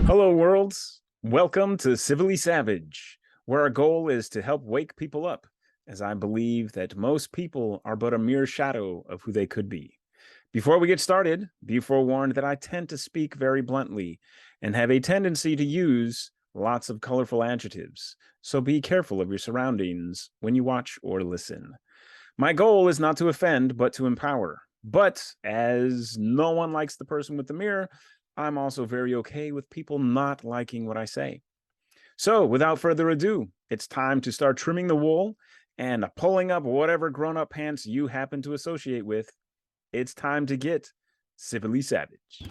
Hello, worlds. Welcome to Civilly Savage, where our goal is to help wake people up, as I believe that most people are but a mere shadow of who they could be. Before we get started, be forewarned that I tend to speak very bluntly and have a tendency to use lots of colorful adjectives, so be careful of your surroundings when you watch or listen. My goal is not to offend, but to empower. But as no one likes the person with the mirror, I'm also very okay with people not liking what I say. So, without further ado, it's time to start trimming the wool and pulling up whatever grown up pants you happen to associate with. It's time to get civilly savage.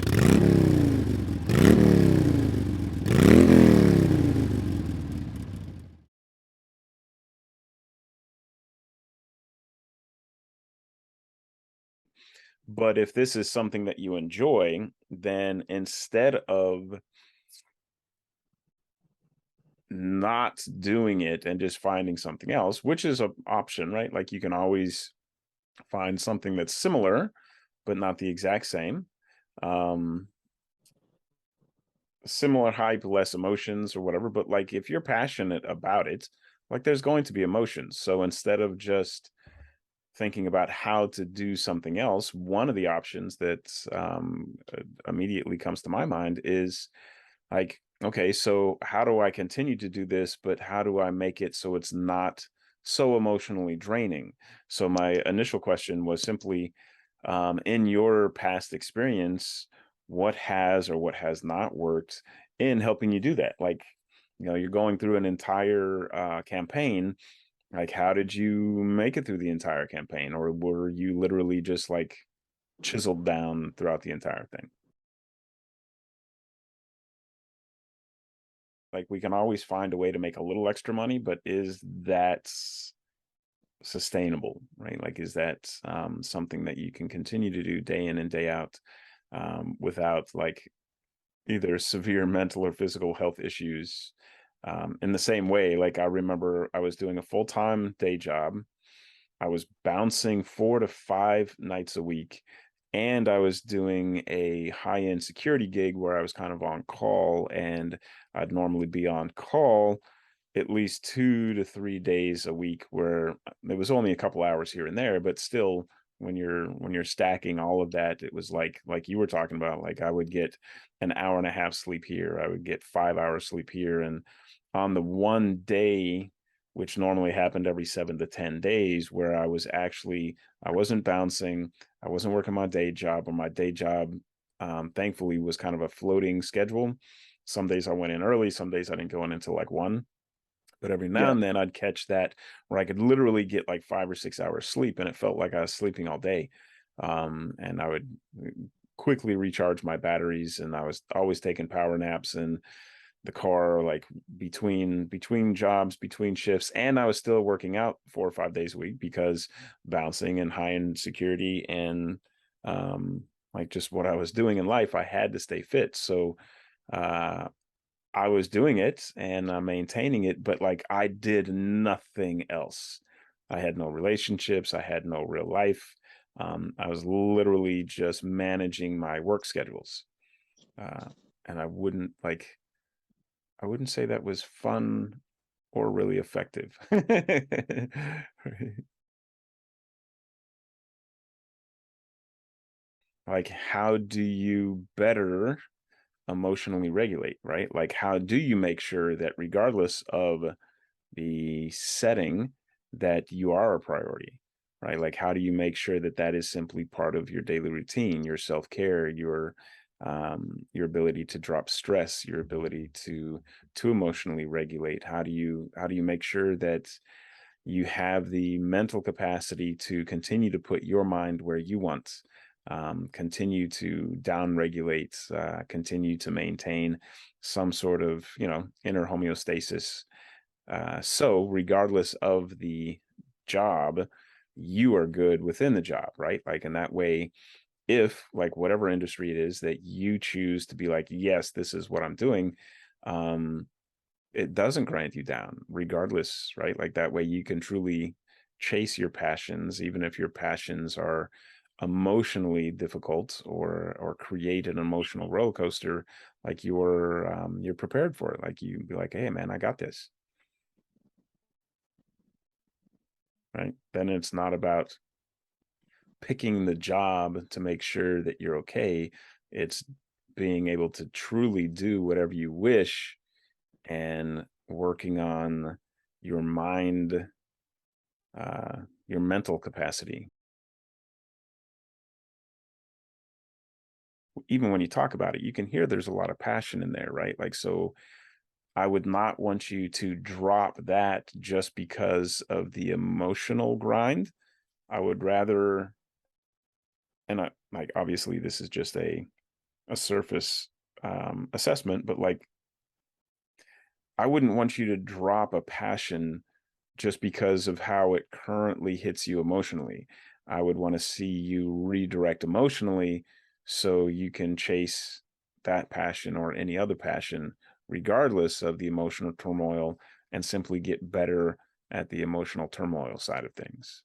But if this is something that you enjoy, then instead of not doing it and just finding something else, which is an option, right? Like you can always find something that's similar, but not the exact same. Um, Similar hype, less emotions or whatever. But like if you're passionate about it, like there's going to be emotions. So instead of just thinking about how to do something else, one of the options that immediately comes to my mind is like, okay, so how do I continue to do this, but how do I make it so it's not so emotionally draining? So my initial question was simply, in your past experience, what has or what has not worked in helping you do that? Like, you're going through an entire campaign. Like, how did you make it through the entire campaign, or were you literally just like chiseled down throughout the entire thing? Like, we can always find a way to make a little extra money, but is that sustainable, right? Like, is that something that you can continue to do day in and day out without like either severe mental or physical health issues? In the same way, like I remember I was doing a full-time day job. I was bouncing 4 to 5 nights a week, and I was doing a high-end security gig where I was kind of on call, and I'd normally be on call at least 2 to 3 days a week, where it was only a couple hours here and there, but still, when you're stacking all of that, it was like you were talking about. Like I would get an hour and a half sleep here, I would get 5 hours sleep here, and on the one day, which normally happened every 7 to 10 days, where I wasn't bouncing, I wasn't working my day job, or my day job, thankfully, was kind of a floating schedule. Some days I went in early, some days I didn't go in until like 1. But every now Yeah. and then I'd catch that where I could literally get like 5 or 6 hours sleep, and it felt like I was sleeping all day. And I would quickly recharge my batteries, and I was always taking power naps in the car, like between jobs, between shifts, and I was still working out 4 or 5 days a week because bouncing and high end security and like just what I was doing in life, I had to stay fit. So uh I was doing it and maintaining it, but like I did nothing else. I had no relationships. I had no real life. I was literally just managing my work schedules, uh, and I wouldn't say that was fun or really effective. Right. Like, how do you better emotionally regulate, right? Like, how do you make sure that regardless of the setting, that you are a priority, right? Like, how do you make sure that that is simply part of your daily routine, your self-care, your ability to drop stress, your ability to emotionally regulate? How do you make sure that you have the mental capacity to continue to put your mind where you want, continue to down regulate, continue to maintain some sort of inner homeostasis, so regardless of the job, you are good within the job, right? Like in that way, if like whatever industry it is that you choose to be like, yes, this is what I'm doing, um, it doesn't grind you down, regardless, right? Like that way you can truly chase your passions, even if your passions are emotionally difficult or create an emotional roller coaster, like you're prepared for it. Like you be like, hey man, I got this. Right. Then it's not about picking the job to make sure that you're okay. It's being able to truly do whatever you wish and working on your mind, your mental capacity. Even when you talk about it, you can hear there's a lot of passion in there, right? Like, so I would not want you to drop that just because of the emotional grind. I would rather, and I like, obviously this is just a surface assessment, but like, I wouldn't want you to drop a passion just because of how it currently hits you emotionally. I would want to see you redirect emotionally so you can chase that passion or any other passion, regardless of the emotional turmoil, and simply get better at the emotional turmoil side of things.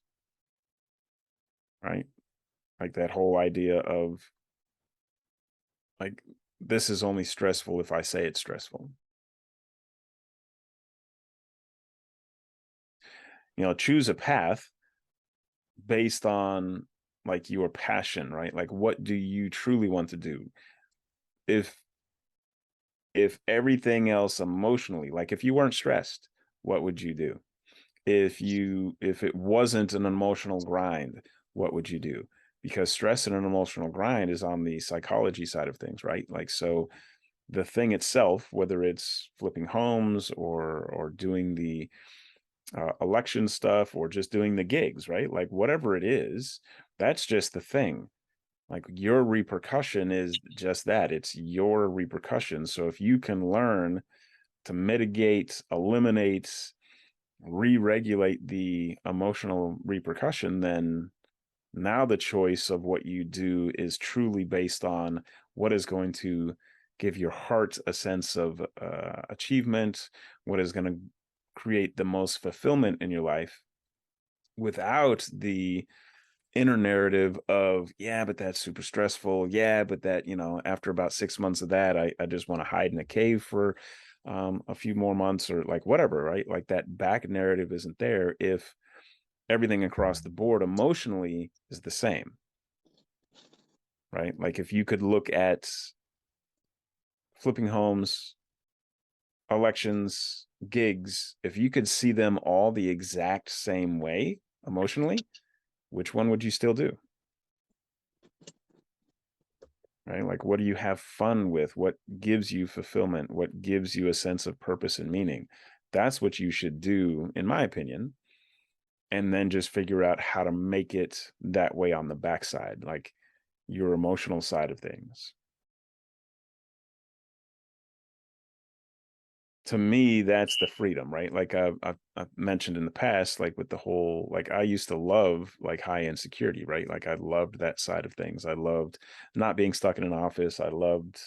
Right. Like that whole idea of like, this is only stressful if I say it's stressful. Choose a path based on like your passion, right? Like what do you truly want to do? If everything else emotionally, like if you weren't stressed, what would you do? If it wasn't an emotional grind, what would you do? Because stress and an emotional grind is on the psychology side of things, right? Like, so the thing itself, whether it's flipping homes or doing the election stuff or just doing the gigs, right? Like whatever it is, that's just the thing. Like your repercussion is just that, it's your repercussion. So if you can learn to mitigate, eliminate, re-regulate the emotional repercussion, then now the choice of what you do is truly based on what is going to give your heart a sense of achievement, what is going to create the most fulfillment in your life, without the inner narrative of, yeah, but that's super stressful, yeah, but that, after about 6 months of that, I just want to hide in a cave for a few more months, or like whatever, right? Like that back narrative isn't there if everything across the board emotionally is the same, right? Like if you could look at flipping homes, elections, gigs, if you could see them all the exact same way emotionally, which one would you still do? Right? Like, what do you have fun with? What gives you fulfillment? What gives you a sense of purpose and meaning? That's what you should do, in my opinion. And then just figure out how to make it that way on the backside, like your emotional side of things. To me, that's the freedom, right? Like I've mentioned in the past, like with the whole, like I used to love like high end security, right? Like I loved that side of things. I loved not being stuck in an office. I loved,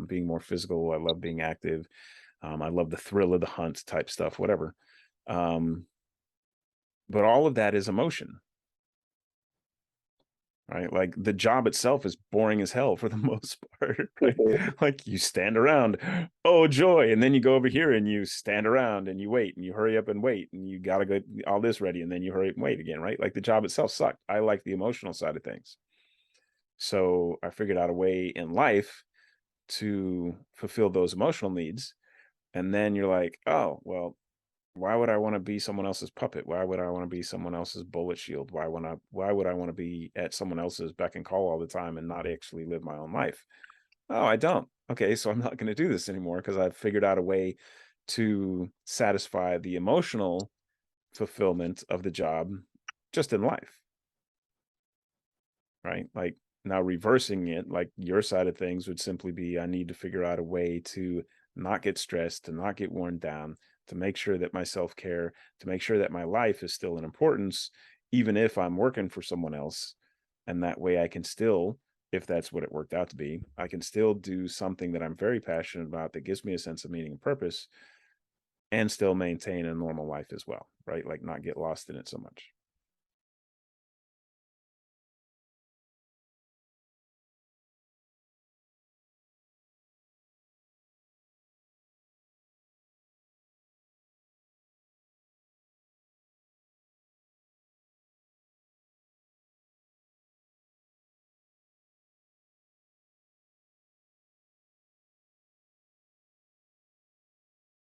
being more physical. I love being active. I love the thrill of the hunt type stuff, whatever. Um, but all of that is emotion, right? Like the job itself is boring as hell for the most part, right? Like you stand around, oh joy, and then you go over here and you stand around and you wait and you hurry up and wait and you gotta get all this ready and then you hurry up and wait again, right? Like the job itself sucked. I like the emotional side of things. So I figured out a way in life to fulfill those emotional needs. And then you're like, oh, well, why would I want to be someone else's puppet? Why would I want to be someone else's bullet shield? Why would I want to be at someone else's beck and call all the time and not actually live my own life? Oh, I don't. Okay, so I'm not going to do this anymore because I've figured out a way to satisfy the emotional fulfillment of the job just in life, right? Like now reversing it, like your side of things would simply be, I need to figure out a way to not get stressed, to not get worn down, to make sure that my self-care, to make sure that my life is still an importance, even if I'm working for someone else. And that way I can still, if that's what it worked out to be, I can still do something that I'm very passionate about that gives me a sense of meaning and purpose and still maintain a normal life as well, right? Like not get lost in it so much.